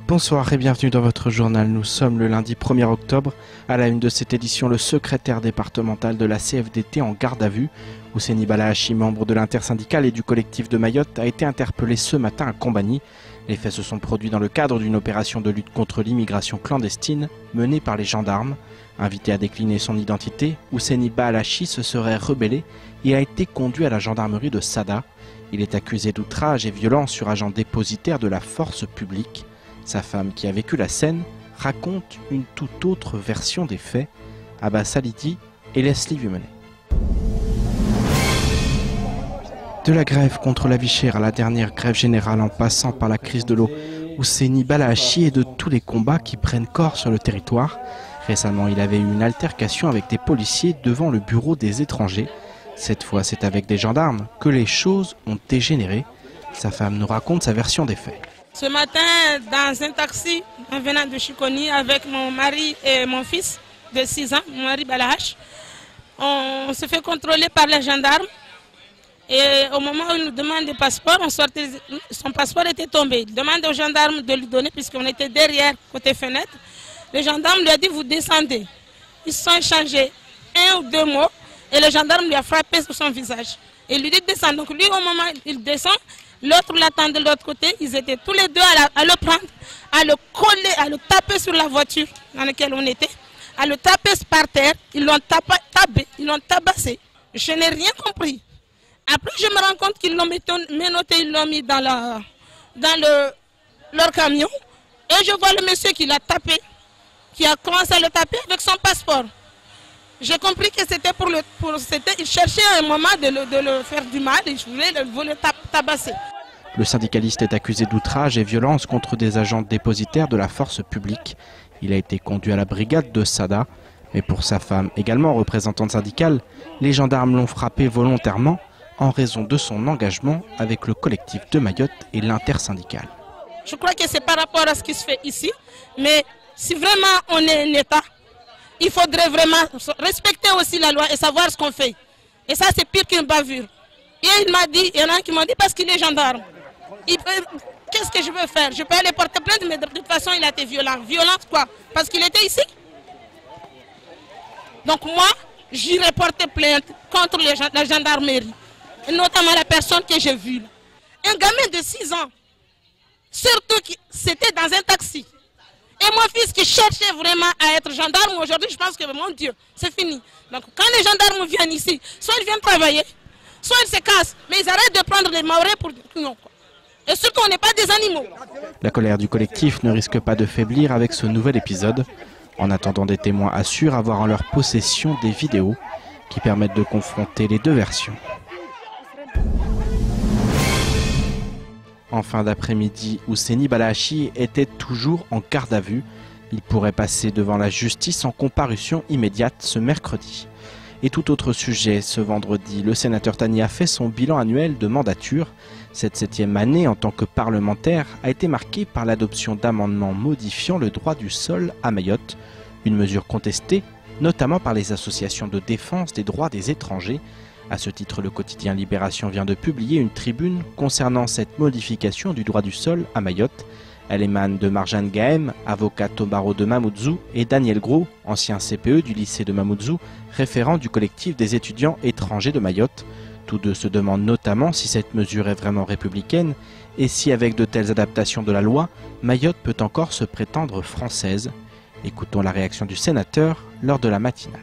Bonsoir et bienvenue dans votre journal. Nous sommes le lundi 1er octobre. À la une de cette édition, le secrétaire départemental de la CFDT en garde à vue. Ousseini Balahachi, membre de l'intersyndicale et du collectif de Mayotte, a été interpellé ce matin à Combani. Les faits se sont produits dans le cadre d'une opération de lutte contre l'immigration clandestine menée par les gendarmes. Invité à décliner son identité, Ousseini Balahachi se serait rebellé et a été conduit à la gendarmerie de Sada. Il est accusé d'outrage et violence sur agent dépositaire de la force publique. Sa femme, qui a vécu la scène, raconte une toute autre version des faits. Abbas Salidi et Leslie Vumenet. De la grève contre la vie chère à la dernière grève générale en passant par la crise de l'eau, Ousseini Balahachi et de tous les combats qui prennent corps sur le territoire. Récemment, il avait eu une altercation avec des policiers devant le bureau des étrangers. Cette fois, c'est avec des gendarmes que les choses ont dégénéré. Sa femme nous raconte sa version des faits. Ce matin, dans un taxi, en venant de Chikoni, avec mon mari et mon fils de 6 ans, mon mari Balahachi, on se fait contrôler par les gendarmes. Et au moment où il nous demande le passeport, son passeport était tombé. Il demande aux gendarmes de lui donner, puisqu'on était derrière, côté fenêtre. Le gendarme lui a dit, vous descendez. Ils se sont échangés 1 ou 2 mots et le gendarme lui a frappé sur son visage. Et il lui dit, descend. Donc lui, au moment où il descend, l'autre l'attend de l'autre côté. Ils étaient tous les deux à le prendre, à le coller, à le taper sur la voiture dans laquelle on était, à le taper par terre. Ils l'ont ils l'ont tabassé. Je n'ai rien compris. Après, je me rends compte qu'ils l'ont menotté, ils l'ont mis dans leur camion. Et je vois le monsieur qui l'a tapé, qui a commencé à le taper avec son passeport. J'ai compris que c'était il cherchait un moment de le faire du mal, il voulait le tabasser. Le syndicaliste est accusé d'outrage et violence contre des agents dépositaires de la force publique. Il a été conduit à la brigade de Sada. Mais pour sa femme, également représentante syndicale, les gendarmes l'ont frappé volontairement en raison de son engagement avec le collectif de Mayotte et l'intersyndicale. Je crois que c'est par rapport à ce qui se fait ici, mais si vraiment on est un État, il faudrait vraiment respecter aussi la loi et savoir ce qu'on fait. Et ça, c'est pire qu'une bavure. Et il y en a qui m'ont dit parce qu'il est gendarme. Qu'est-ce que je veux faire? Je peux aller porter plainte, mais de toute façon, il a été violent. Violence quoi? Parce qu'il était ici. Donc moi, j'irai porter plainte contre la gendarmerie. Et notamment la personne que j'ai vue. Un gamin de 6 ans. Surtout que c'était dans un taxi. Et mon fils qui cherchait vraiment à être gendarme, aujourd'hui je pense que mon Dieu, c'est fini. Donc quand les gendarmes viennent ici, soit ils viennent travailler, soit ils se cassent, mais ils arrêtent de prendre les maoris pour nous. Et surtout on n'est pas des animaux. La colère du collectif ne risque pas de faiblir avec ce nouvel épisode. En attendant, des témoins assurent avoir en leur possession des vidéos qui permettent de confronter les deux versions. En fin d'après-midi, Ousseini Balahachi était toujours en garde à vue. Il pourrait passer devant la justice en comparution immédiate ce mercredi. Et tout autre sujet, ce vendredi, le sénateur Tani a fait son bilan annuel de mandature. Cette 7e année en tant que parlementaire a été marquée par l'adoption d'amendements modifiant le droit du sol à Mayotte. Une mesure contestée, notamment par les associations de défense des droits des étrangers. À ce titre, le quotidien Libération vient de publier une tribune concernant cette modification du droit du sol à Mayotte. Elle émane de Marjane Gahem, avocate au barreau de Mamoudzou, et Daniel Gros, ancien CPE du lycée de Mamoudzou, référent du collectif des étudiants étrangers de Mayotte. Tous deux se demandent notamment si cette mesure est vraiment républicaine et si, avec de telles adaptations de la loi, Mayotte peut encore se prétendre française. Écoutons la réaction du sénateur lors de la matinale.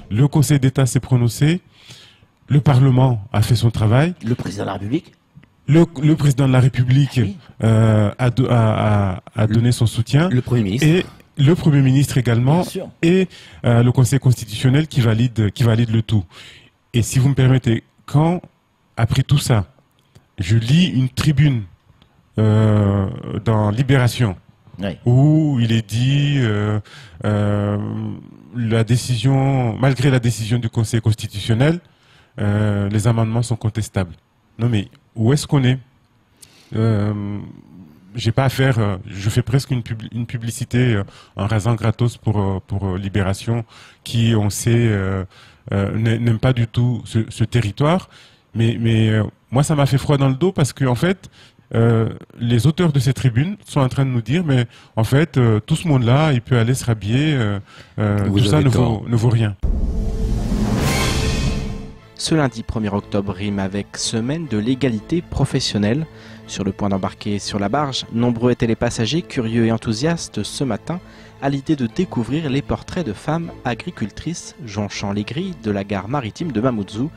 Le Conseil d'État s'est prononcé, le Parlement a fait son travail. Le président de la République le président de la République oui. a donné son soutien. Le Premier ministre. Et le Premier ministre également. Et le Conseil constitutionnel qui valide le tout. Et si vous me permettez, quand, après tout ça, je lis une tribune dans Libération, oui. Où il est dit la décision, malgré la décision du Conseil constitutionnel, les amendements sont contestables. Non mais où est-ce qu'on est, j'ai pas à faire, je fais presque une publicité en rasant gratos pour Libération, qui on sait n'aime pas du tout ce territoire. Mais moi ça m'a fait froid dans le dos parce que en fait les auteurs de ces tribunes sont en train de nous dire, mais en fait, tout ce monde-là, il peut aller se rhabiller, tout ça ne vaut rien. Ce lundi 1er octobre rime avec semaine de l'égalité professionnelle. Sur le point d'embarquer sur la barge, nombreux étaient les passagers curieux et enthousiastes ce matin à l'idée de découvrir les portraits de femmes agricultrices jonchant les grilles de la gare maritime de Mamoudzou.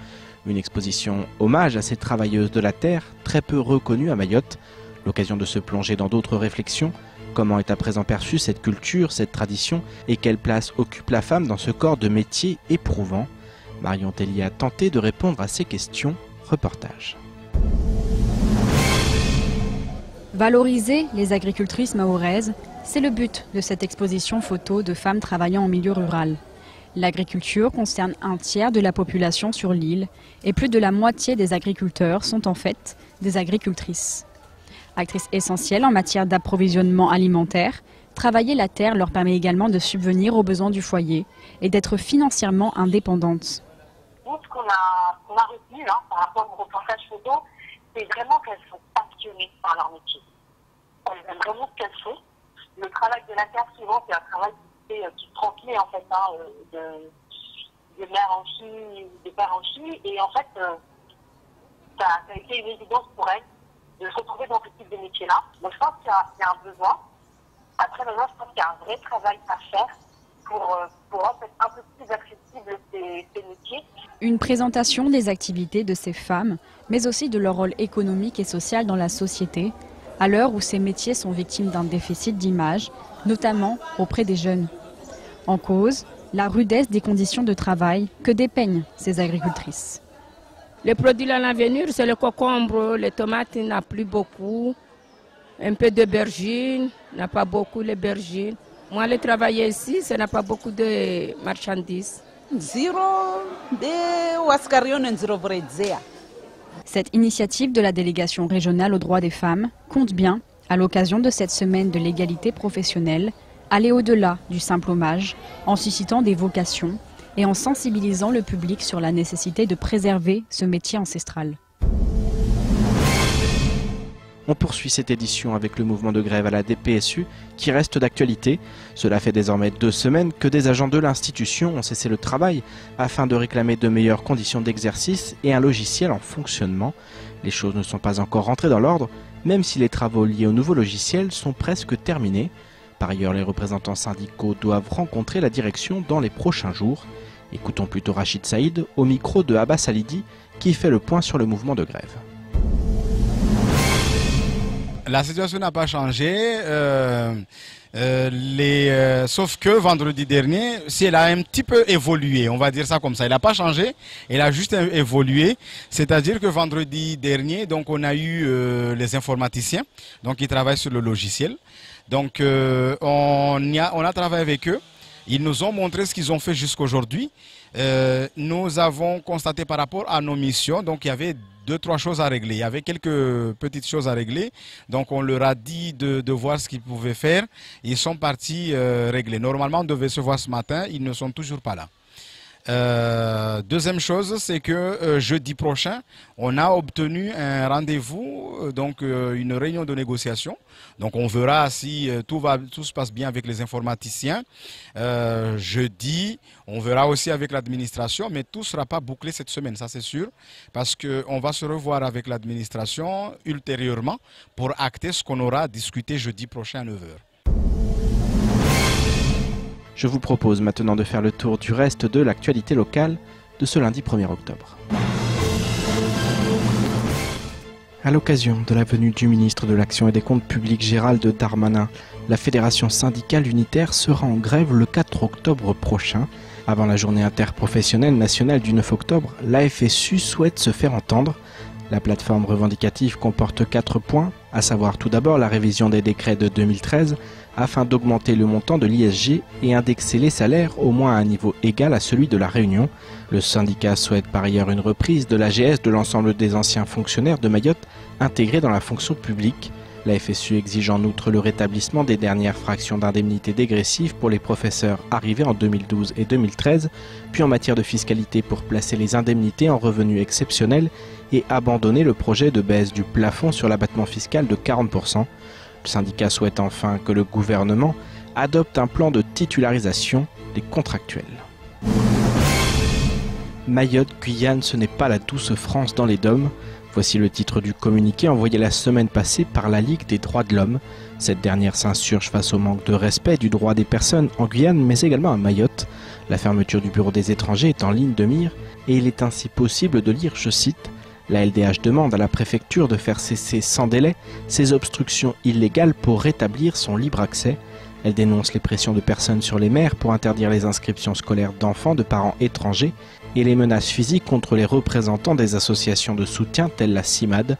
Une exposition hommage à ces travailleuses de la terre, très peu reconnues à Mayotte. L'occasion de se plonger dans d'autres réflexions. Comment est à présent perçue cette culture, cette tradition, et quelle place occupe la femme dans ce corps de métier éprouvant? Marion Tellier a tenté de répondre à ces questions. Reportage. Valoriser les agricultrices mahoraises, c'est le but de cette exposition photo de femmes travaillant en milieu rural. L'agriculture concerne un tiers de la population sur l'île et plus de la moitié des agriculteurs sont en fait des agricultrices. Actrices essentielles en matière d'approvisionnement alimentaire, travailler la terre leur permet également de subvenir aux besoins du foyer et d'être financièrement indépendantes. Ce qu'on a retenu par rapport au reportage photo, c'est vraiment qu'elles sont passionnées par leur métier. Elles aiment vraiment ce qu'elles font. Le travail de la terre, souvent, c'est un travail qui se transmet en fait de mère en fille, de père en fille, et en fait ça a été une évidence pour elles de se retrouver dans ce type de métier-là. Donc je pense qu'il y a un besoin. Après maintenant, je pense qu'il y a un vrai travail à faire pour rendre un peu plus accessible ces métiers. Une présentation des activités de ces femmes, mais aussi de leur rôle économique et social dans la société, à l'heure où ces métiers sont victimes d'un déficit d'image, notamment auprès des jeunes. En cause, la rudesse des conditions de travail que dépeignent ces agricultrices. Les produits à l'avenir, c'est le concombre, les tomates, il n'y a plus beaucoup. Un peu d'aubergine, n'a pas beaucoup l'aubergine. Moi, le travail ici, ça n'a pas beaucoup de marchandises. Cette initiative de la délégation régionale aux droits des femmes compte bien, à l'occasion de cette semaine de l'égalité professionnelle, aller au-delà du simple hommage, en suscitant des vocations et en sensibilisant le public sur la nécessité de préserver ce métier ancestral. On poursuit cette édition avec le mouvement de grève à la DPSU qui reste d'actualité. Cela fait désormais 2 semaines que des agents de l'institution ont cessé le travail afin de réclamer de meilleures conditions d'exercice et un logiciel en fonctionnement. Les choses ne sont pas encore rentrées dans l'ordre, même si les travaux liés au nouveau logiciel sont presque terminés. Par ailleurs, les représentants syndicaux doivent rencontrer la direction dans les prochains jours. Écoutons plutôt Rachid Saïd au micro de Abbas Alidi qui fait le point sur le mouvement de grève. La situation n'a pas changé, sauf que vendredi dernier, si elle a un petit peu évolué, on va dire ça comme ça. Elle n'a pas changé, elle a juste évolué. C'est-à-dire que vendredi dernier, donc on a eu les informaticiens, donc qui travaillent sur le logiciel. Donc on a travaillé avec eux. Ils nous ont montré ce qu'ils ont fait jusqu'aujourd'hui. Nous avons constaté par rapport à nos missions, donc il y avait 2-3 choses à régler. Il y avait quelques petites choses à régler. Donc on leur a dit de voir ce qu'ils pouvaient faire. Ils sont partis régler. Normalement, on devait se voir ce matin. Ils ne sont toujours pas là. Deuxième chose, c'est que jeudi prochain, on a obtenu un rendez-vous, donc une réunion de négociation. Donc on verra si tout se passe bien avec les informaticiens. Jeudi, on verra aussi avec l'administration, mais tout ne sera pas bouclé cette semaine, ça c'est sûr, parce qu'on va se revoir avec l'administration ultérieurement pour acter ce qu'on aura discuté jeudi prochain à 9 h. Je vous propose maintenant de faire le tour du reste de l'actualité locale de ce lundi 1er octobre. À l'occasion de la venue du ministre de l'Action et des Comptes publics Gérald Darmanin, la Fédération syndicale unitaire sera en grève le 4 octobre prochain. Avant la journée interprofessionnelle nationale du 9 octobre, la FSU souhaite se faire entendre. La plateforme revendicative comporte 4 points, à savoir tout d'abord la révision des décrets de 2013 afin d'augmenter le montant de l'ISG et indexer les salaires au moins à un niveau égal à celui de la Réunion. Le syndicat souhaite par ailleurs une reprise de l'AGS de l'ensemble des anciens fonctionnaires de Mayotte intégrés dans la fonction publique. La FSU exige en outre le rétablissement des dernières fractions d'indemnité dégressive pour les professeurs arrivés en 2012 et 2013, puis en matière de fiscalité pour placer les indemnités en revenus exceptionnels et abandonner le projet de baisse du plafond sur l'abattement fiscal de 40%. Le syndicat souhaite enfin que le gouvernement adopte un plan de titularisation des contractuels. Mayotte, Guyane, ce n'est pas la douce France dans les DOM. Voici le titre du communiqué envoyé la semaine passée par la Ligue des droits de l'homme. Cette dernière s'insurge face au manque de respect du droit des personnes en Guyane, mais également à Mayotte. La fermeture du bureau des étrangers est en ligne de mire et il est ainsi possible de lire, je cite, « La LDH demande à la préfecture de faire cesser sans délai ces obstructions illégales pour rétablir son libre accès. Elle dénonce les pressions de personnes sur les maires pour interdire les inscriptions scolaires d'enfants de parents étrangers et les menaces physiques contre les représentants des associations de soutien telles la CIMAD.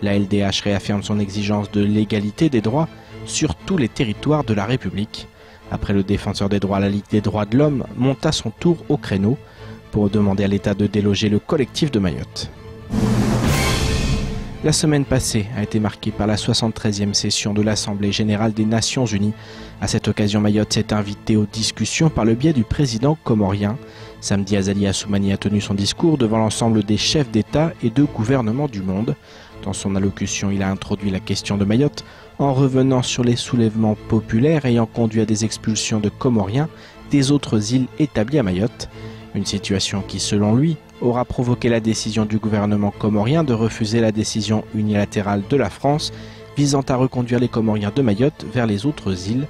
La LDH réaffirme son exigence de l'égalité des droits sur tous les territoires de la République. Après le défenseur des droits, la Ligue des droits de l'homme monte à son tour au créneau pour demander à l'État de déloger le collectif de Mayotte. La semaine passée a été marquée par la 73e session de l'Assemblée générale des Nations unies. À cette occasion, Mayotte s'est invitée aux discussions par le biais du président comorien. Samedi, Azali Assoumani a tenu son discours devant l'ensemble des chefs d'État et de gouvernement du monde. Dans son allocution, il a introduit la question de Mayotte en revenant sur les soulèvements populaires ayant conduit à des expulsions de Comoriens des autres îles établies à Mayotte. Une situation qui, selon lui, aura provoqué la décision du gouvernement comorien de refuser la décision unilatérale de la France visant à reconduire les Comoriens de Mayotte vers les autres îles.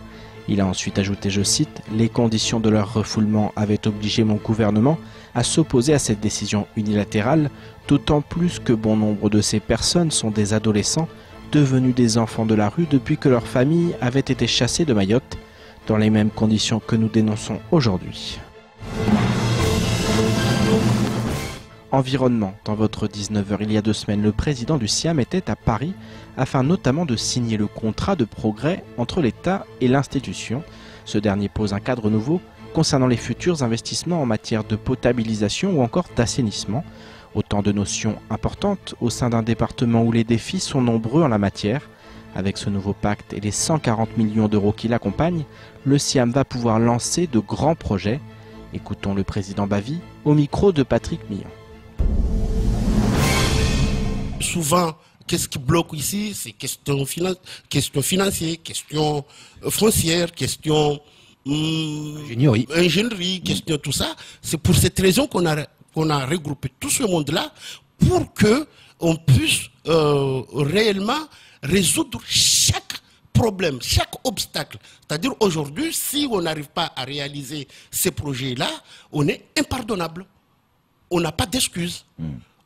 Il a ensuite ajouté, je cite, « Les conditions de leur refoulement avaient obligé mon gouvernement à s'opposer à cette décision unilatérale, d'autant plus que bon nombre de ces personnes sont des adolescents devenus des enfants de la rue depuis que leurs familles avaient été chassées de Mayotte, dans les mêmes conditions que nous dénonçons aujourd'hui. » Environnement. Dans votre 19h il y a 2 semaines, le président du SIAM était à Paris afin notamment de signer le contrat de progrès entre l'État et l'institution. Ce dernier pose un cadre nouveau concernant les futurs investissements en matière de potabilisation ou encore d'assainissement. Autant de notions importantes au sein d'un département où les défis sont nombreux en la matière. Avec ce nouveau pacte et les 140 millions d'euros qui l'accompagnent, le SIAM va pouvoir lancer de grands projets. Écoutons le président Bavy au micro de Patrick Millon. Souvent, qu'est-ce qui bloque ici? C'est questions financières, questions foncières, questions ingénierie, questions tout ça. C'est pour cette raison qu'on a regroupé tout ce monde-là pour qu'on puisse réellement résoudre chaque problème, chaque obstacle. C'est-à-dire aujourd'hui, si on n'arrive pas à réaliser ces projets-là, on est impardonnable. On n'a pas d'excuses.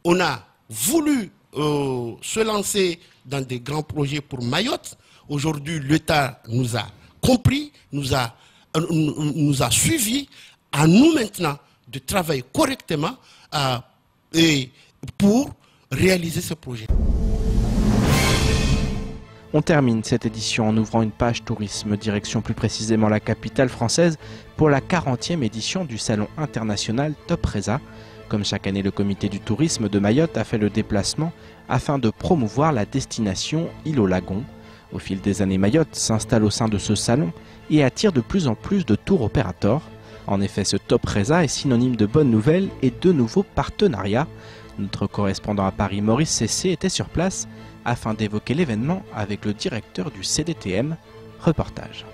On a voulu se lancer dans des grands projets pour Mayotte. Aujourd'hui, l'État nous a compris, nous a suivis. À nous maintenant de travailler correctement et pour réaliser ce projet. On termine cette édition en ouvrant une page tourisme, direction plus précisément la capitale française, pour la 40e édition du Salon international Top Reza. Comme chaque année, le comité du tourisme de Mayotte a fait le déplacement afin de promouvoir la destination Île au Lagon. Au fil des années, Mayotte s'installe au sein de ce salon et attire de plus en plus de tour opérateurs. En effet, ce Top Reza est synonyme de bonnes nouvelles et de nouveaux partenariats. Notre correspondant à Paris, Maurice Cessé, était sur place afin d'évoquer l'événement avec le directeur du CDTM. Reportage.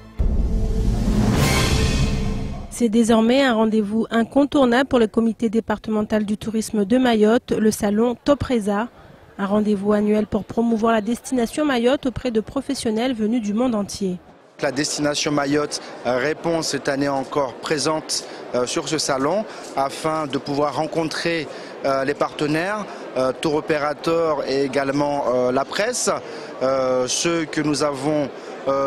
C'est désormais un rendez-vous incontournable pour le comité départemental du tourisme de Mayotte, le salon Top Reza. Un rendez-vous annuel pour promouvoir la destination Mayotte auprès de professionnels venus du monde entier. La destination Mayotte répond cette année encore présente sur ce salon afin de pouvoir rencontrer les partenaires, tour opérateurs et également la presse, ceux que nous avons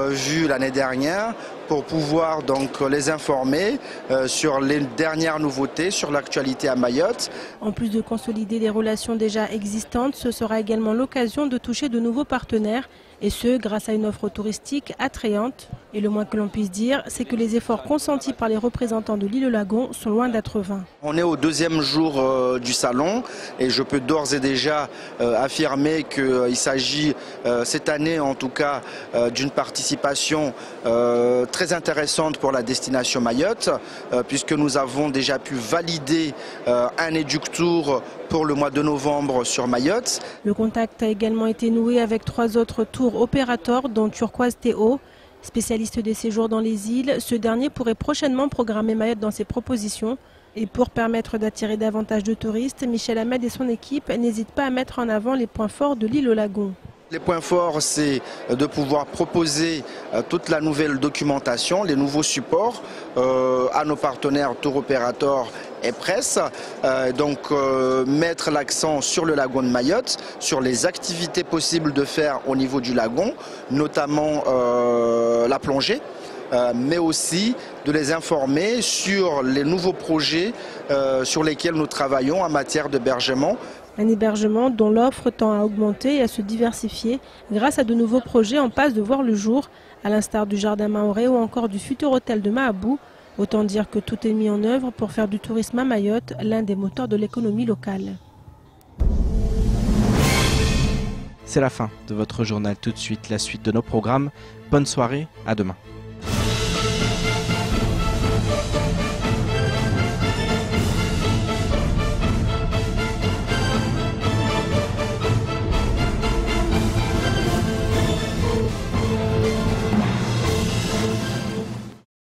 vus l'année dernière pour pouvoir donc les informer sur les dernières nouveautés, sur l'actualité à Mayotte. En plus de consolider des relations déjà existantes, ce sera également l'occasion de toucher de nouveaux partenaires, et ce, grâce à une offre touristique attrayante. Et le moins que l'on puisse dire, c'est que les efforts consentis par les représentants de l'île au Lagon sont loin d'être vains. On est au 2e jour du salon et je peux d'ores d'ores et déjà affirmer qu'il s'agit cette année en tout cas d'une participation très intéressante pour la destination Mayotte, puisque nous avons déjà pu valider un éductour pour le mois de novembre sur Mayotte. Le contact a également été noué avec 3 autres tours opérateurs, dont Turquoise Théo. Spécialiste des séjours dans les îles, ce dernier pourrait prochainement programmer Mayotte dans ses propositions. Et pour permettre d'attirer davantage de touristes, Michel Ahmed et son équipe n'hésitent pas à mettre en avant les points forts de l'île au lagon. Les points forts, c'est de pouvoir proposer toute la nouvelle documentation, les nouveaux supports à nos partenaires tour opérateurs et presse. Donc mettre l'accent sur le lagon de Mayotte, sur les activités possibles de faire au niveau du lagon, notamment la plongée. Mais aussi de les informer sur les nouveaux projets sur lesquels nous travaillons en matière d'hébergement. Un hébergement dont l'offre tend à augmenter et à se diversifier grâce à de nouveaux projets en passe de voir le jour, à l'instar du Jardin Maoré ou encore du futur hôtel de Mahabou. Autant dire que tout est mis en œuvre pour faire du tourisme à Mayotte l'un des moteurs de l'économie locale. C'est la fin de votre journal. Tout de suite, la suite de nos programmes. Bonne soirée, à demain.